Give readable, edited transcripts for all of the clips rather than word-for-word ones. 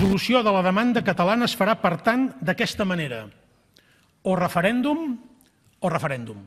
resolució de la demanda catalana es farà, per tant, d'aquesta manera: o referèndum o referèndum.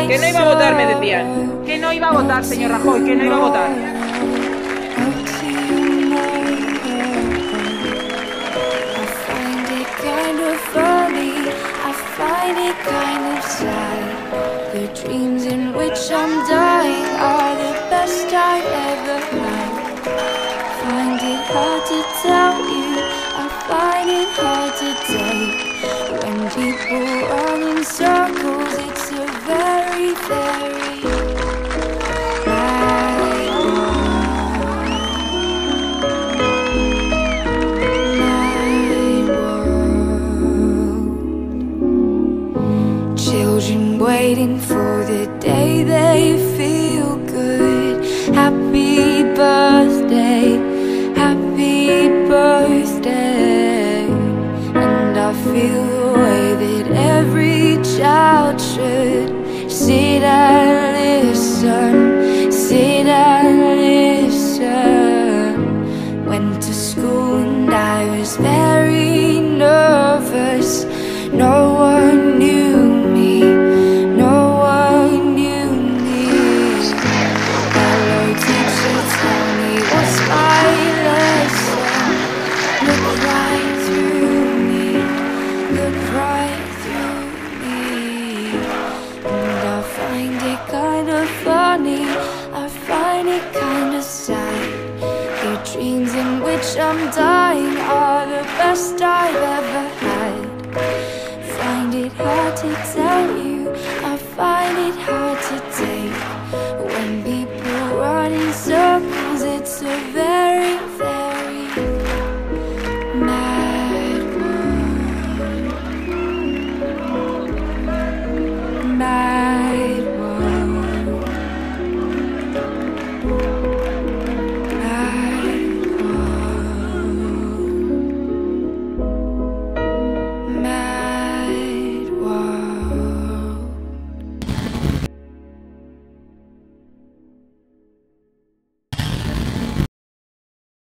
Que no iba a votar, me decían. Que no iba a votar, señor Rajoy, que no iba a votar. The dreams in which I'm dying are the best I've ever had. Find it hard to tell you, I find it hard to take. When people run in circles, it's a very, very night world. Children waiting for the day they feel good. Happy birthday, happy birthday. And I feel the way that every child should. Sit and listen, sit and listen. Went to school and I was very nervous. No one knew me, no one knew me. Hello teacher, tell me what's my lesson. Look right through me, look right through me. And I find it kind of funny, I find it kind of sad. The dreams in which I'm dying are the best I've ever had. Find it hard to tell you, I find it hard to take. When people run in circles, it's a very